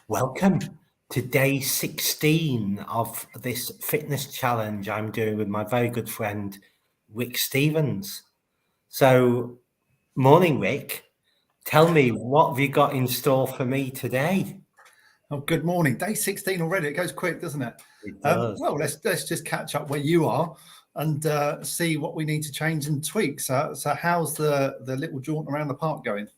Welcome to day 16 of this fitness challenge I'm doing with my very good friend, Rik Stevens. So, morning, Rik. Tell me, what have you got in store for me today? Oh, good morning. Day 16 already. It goes quick, doesn't it? It does. Well, let's just catch up where you are and see what we need to change and tweak. So how's the little jaunt around the park going?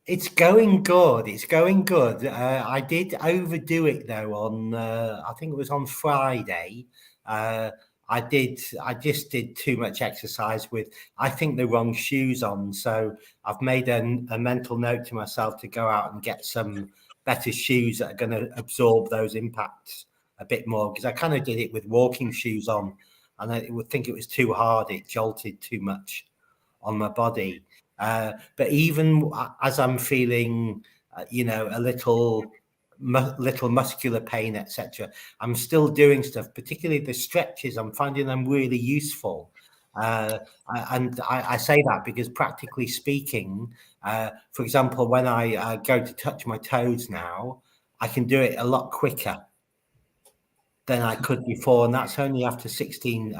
It's going good. It's going good. I did overdo it though on I think it was on Friday. Uh, I just did too much exercise with I think the wrong shoes on. So I've made a mental note to myself to go out and get some better shoes that are going to absorb those impacts a bit more, because I kind of did it with walking shoes on, and I would think it was too hard. It jolted too much on my body. But even as I'm feeling, a little muscular pain, etc., I'm still doing stuff. Particularly the stretches, I'm finding them really useful. And I say that because, practically speaking, for example, when I go to touch my toes now, I can do it a lot quicker than I could before, and that's only after 16.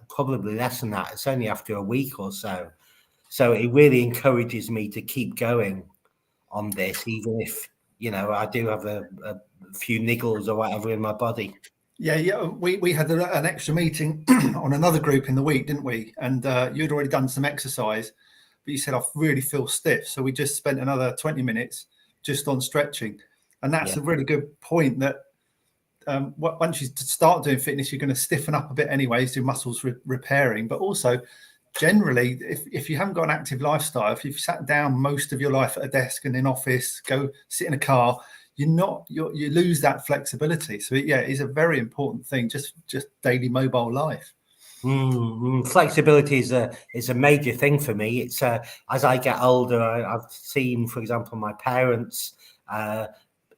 Probably less than that. It's only after a week or so. So it really encourages me to keep going on this, even if, I do have a few niggles or whatever in my body. Yeah. We had an extra meeting on another group in the week, didn't we? And you'd already done some exercise, but you said, I really feel stiff. So we just spent another 20 minutes just on stretching. And that's a really good point, that once you start doing fitness, you're going to stiffen up a bit anyways, do muscles repairing, but also generally, if you haven't got an active lifestyle, if you've sat down most of your life at a desk and in office, go sit in a car, you lose that flexibility. So it is a very important thing, just daily mobile life. Flexibility is a major thing for me. It's as I get older, I've seen, for example, my parents,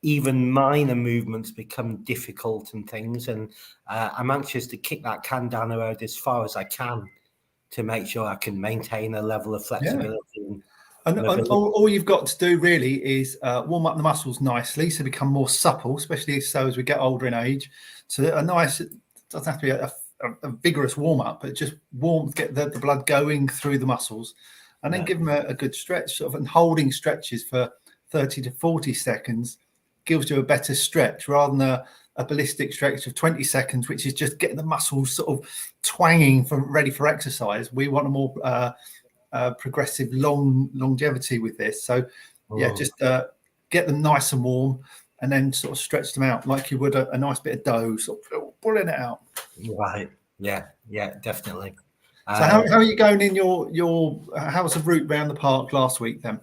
even minor movements become difficult and things, and I'm anxious to kick that can down the road as far as I can, to make sure I can maintain a level of flexibility. And all you've got to do really is warm up the muscles nicely, so become more supple, especially so as we get older in age. So it doesn't have to be a vigorous warm up, but just get the blood going through the muscles, and then give them a good stretch, and holding stretches for 30 to 40 seconds gives you a better stretch, rather than a ballistic stretch of 20 seconds, which is just getting the muscles sort of twanging ready for exercise. We want a more progressive longevity with this. So just get them nice and warm, and then sort of stretch them out like you would a nice bit of dough, sort of pulling it out. Right. Yeah, definitely. So how are you going in your how was the route around the park last week then?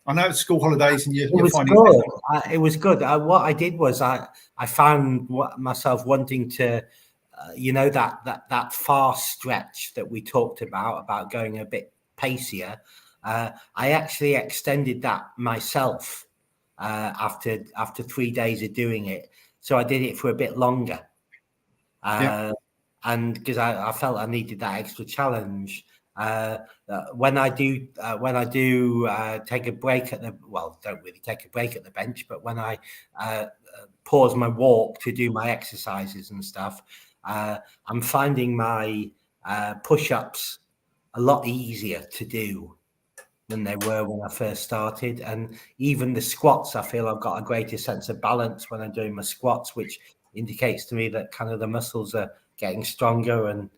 I know it's school holidays and you're finding good. It was good. What I did was I found myself wanting to, that fast stretch that we talked about going a bit pacier. I actually extended that myself after 3 days of doing it. So I did it for a bit longer. And because I felt I needed that extra challenge. When I do take a break don't really take a break at the bench, but when I pause my walk to do my exercises and stuff, I'm finding my push-ups a lot easier to do than they were when I first started. And even the squats, I feel I've got a greater sense of balance when I'm doing my squats, which indicates to me that kind of the muscles are getting stronger, and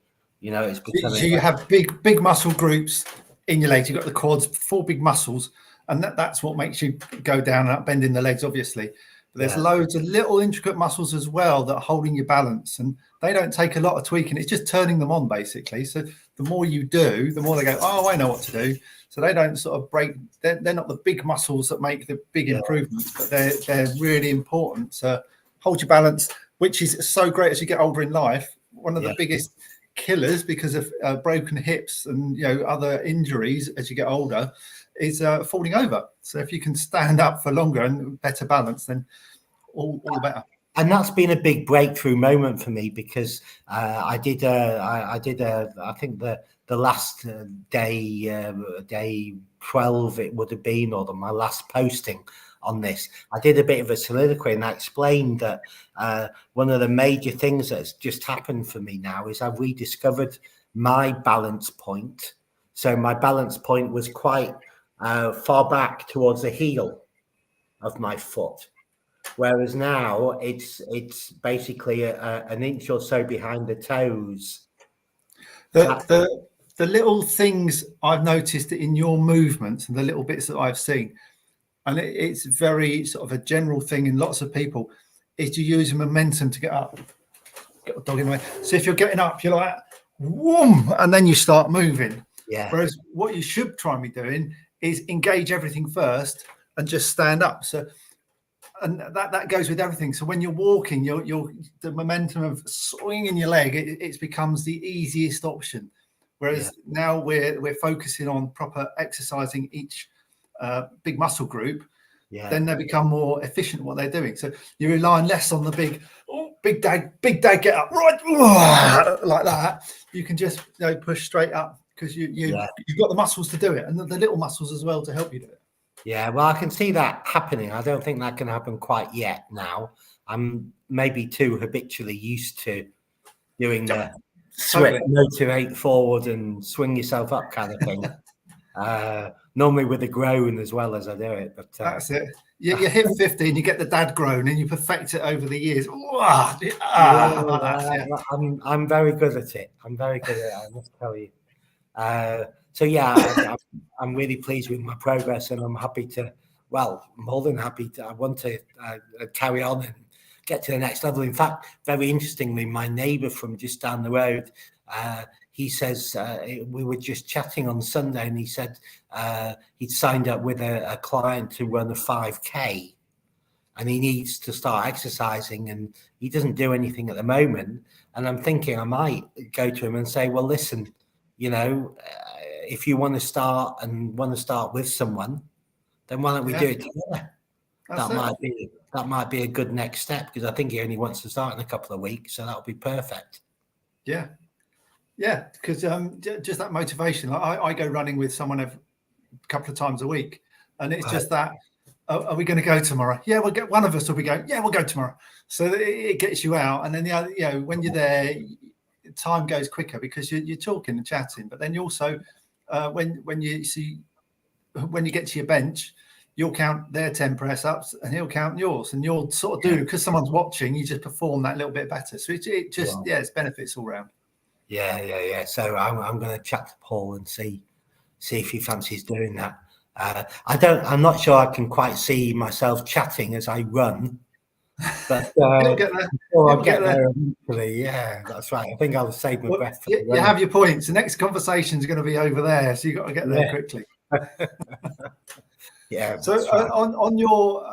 it's becoming. So you have big muscle groups in your legs. You've got the quads, 4 big muscles, and that's what makes you go down and up, bending the legs, obviously. But there's loads of little intricate muscles as well that are holding your balance, and they don't take a lot of tweaking. It's just turning them on, basically. So the more you do, the more they go, oh, I know what to do. So they don't sort of break. They're not the big muscles that make the big improvements, but they're really important to hold your balance, which is so great as you get older in life. One of the biggest killers, because of broken hips and other injuries as you get older, is falling over. So if you can stand up for longer and better balance, then all the better. and that's been a big breakthrough moment for me, because I think the last day 12 it would have been, or my last posting on this, I did a bit of a soliloquy, and I explained that one of the major things that's just happened for me now is I've rediscovered my balance point. So my balance point was quite far back towards the heel of my foot, whereas now it's basically an inch or so behind the toes. The little things I've noticed in your movements and the little bits that I've seen, and it's very sort of a general thing in lots of people, is you use momentum to get up. Get the dog in the way. So if you're getting up, you're like, whoom, and then you start moving. Yeah. Whereas what you should try and be doing is engage everything first and just stand up. So, and that goes with everything. So when you're walking, the momentum of swinging your leg, it becomes the easiest option. Whereas now we're focusing on proper exercising each big muscle group. Yeah. Then they become more efficient at what they're doing. So you're relying less on the big dag, get up, right, like that. You can just push straight up, because you've got the muscles to do it, and the little muscles as well to help you do it. Yeah, well, I can see that happening. I don't think that can happen quite yet now. I'm maybe too habitually used to doing the motivate forward and swing yourself up kind of thing. Normally with a groan as well as I do it. But that's it. You hit 50 and you get the dad groan, and you perfect it over the years. I'm very good at it. I'm very good at it, I must tell you. So yeah, I'm really pleased with my progress, and I'm happy to, more than happy to, I want to carry on and get to the next level. In fact, very interestingly, my neighbour from just down the road, he says, we were just chatting on Sunday, and he said he'd signed up with a client to run a 5K, and he needs to start exercising, and he doesn't do anything at the moment. And I'm thinking I might go to him and say, well, listen, if you want to start with someone, then why don't we do it together? That might be a good next step, because I think he only wants to start in a couple of weeks, so that'll be perfect. Yeah, because just that motivation. I go running with someone a couple of times a week, and it's just that. Are we going to go tomorrow? Yeah, we'll get one of us will be going. Yeah, we'll go tomorrow. So it gets you out, and then when you're there, time goes quicker because you're talking and chatting. But then you also when you get to your bench, you'll count their 10 press ups and he'll count yours, and you'll sort of do, because someone's watching, you just perform that little bit better. So it's benefits all round. Yeah. So I'm going to chat to Paul and see if he fancies doing that. I'm not sure I can quite see myself chatting as I run, but you'll get there. I'll get there eventually. Yeah, that's right. I think I'll save my breath. You have your points. The next conversation is going to be over there, so you've got to get there quickly. Yeah. So on your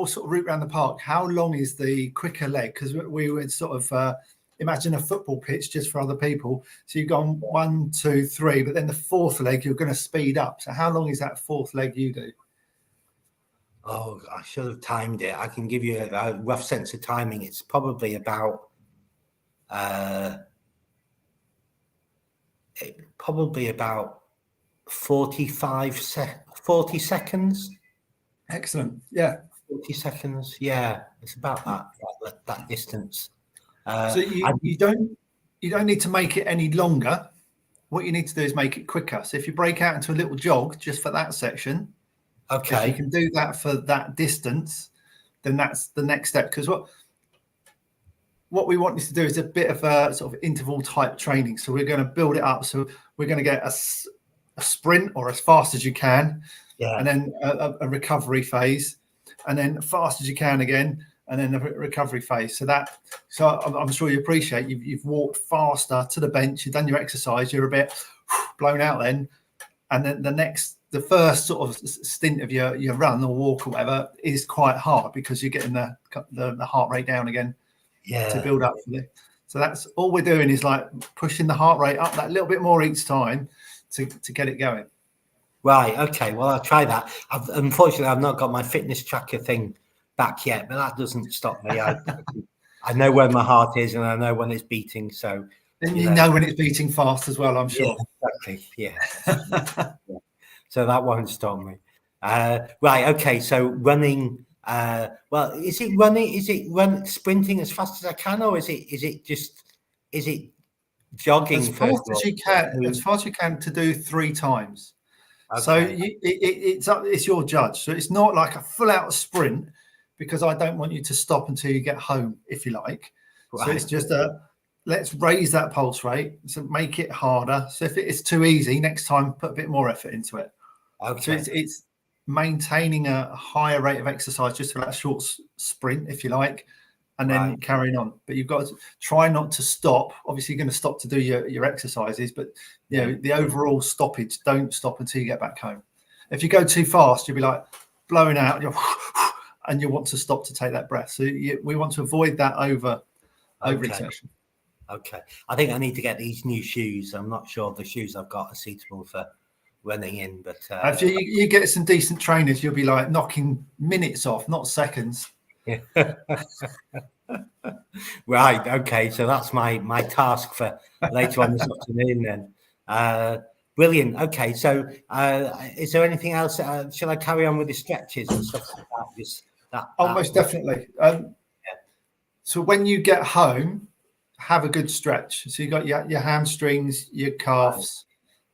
sort of route around the park, how long is the quicker leg? Because we would sort of imagine a football pitch just for other people. So you've gone 1, 2, 3, but then the fourth leg you're going to speed up. So how long is that fourth leg you do? Oh, I should have timed it. I can give you a rough sense of timing. It's probably about 40 seconds. Excellent. Yeah. 40 seconds. Yeah, it's about that distance. So you don't need to make it any longer. What you need to do is make it quicker. So if you break out into a little jog just for that section, if you can do that for that distance, then that's the next step. Because what we want you to do is a bit of a sort of interval type training. So we're going to build it up. So we're going to get a sprint, or as fast as you can, and then a recovery phase, and then fast as you can again, and then a recovery phase. So I'm sure you appreciate you've walked faster to the bench, you've done your exercise, you're a bit blown out then, and then the first sort of stint of your run or walk or whatever is quite hard, because you're getting the heart rate down again to build up for it. So that's all we're doing, is like pushing the heart rate up that little bit more each time to get it going. Right. Okay. Well, I'll try that. Unfortunately, I've not got my fitness tracker thing back yet, but that doesn't stop me. I know where my heart is, and I know when it's beating. So and you know when it's beating fast as well, I'm yeah, sure. exactly. Yeah. So that won't stop me. Right. Okay. So running. Well, is it running? Is it sprinting as fast as I can, or is it jogging As fast first of as all? you can, as fast as you can to do 3 times. So Okay. it's your judge. So it's not like a full out sprint, because I don't want you to stop until you get home, if you like. So it's Right. just let's raise that pulse rate, so make it harder. So if it is too easy, next time put a bit more effort into it. So Okay. it's maintaining a higher rate of exercise just for that short sprint, if you like, and then Right. carrying on. But you've got to try not to stop. Obviously, you're going to stop to do your exercises, but you know, the overall stoppage, don't stop until you get back home. If you go too fast, you'll be like blowing out, and you want to stop to take that breath. So we want to avoid that over exertion. Okay. I think I need to get these new shoes. I'm not sure the shoes I've got are suitable for running in, but If you get some decent trainers, you'll be like knocking minutes off, not seconds. right. Okay. So that's my task for later on this afternoon then. Brilliant. Okay. So is there anything else? Shall I carry on with the stretches and stuff like that? Just that. Most definitely. So when you get home, have a good stretch. So you got your hamstrings, your calves,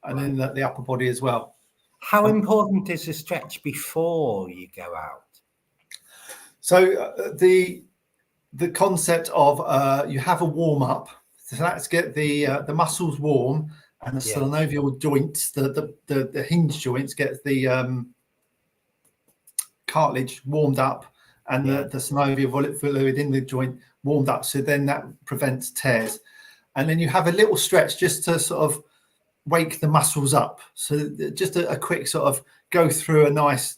and then the upper body as well. How important is the stretch before you go out? So the concept of you have a warm up. So that's get the muscles warm, and the synovial joints, the hinge joints, get the cartilage warmed up, and the synovial fluid in the joint warmed up. So then that prevents tears. And then you have a little stretch just to sort of wake the muscles up. So just a quick sort of go through a nice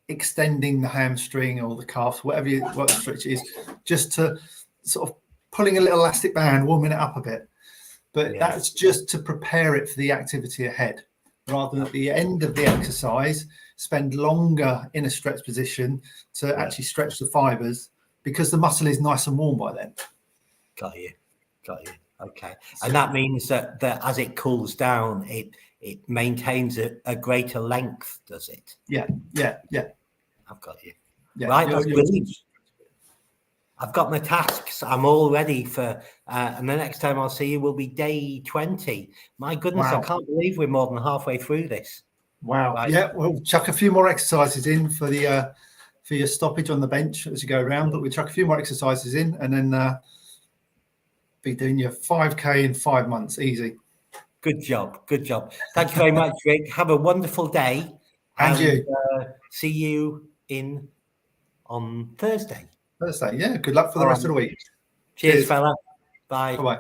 extending the hamstring or the calf, what the stretch is, just to sort of pulling a little elastic band, warming it up a bit. But that's just to prepare it for the activity ahead, rather than at the end of the exercise spend longer in a stretch position to actually stretch the fibers, because the muscle is nice and warm by then. Got you. Okay. And that means that as it cools down, it maintains a greater length, does it? Yeah. I've got you. Yeah, right, that's brilliant. I've got my tasks. I'm all ready for, and the next time I'll see you will be day 20. My goodness, I can't believe we're more than halfway through this. Wow. Right. Yeah, we'll chuck a few more exercises in for your stoppage on the bench as you go around, but we'll chuck a few more exercises in, and then be doing your 5K in 5 months, easy. Good job. Thank you very much, Rik. Have a wonderful day. And you. See you on Thursday. Yeah. Good luck for the rest of the week. Cheers, fella. Bye. Bye-bye.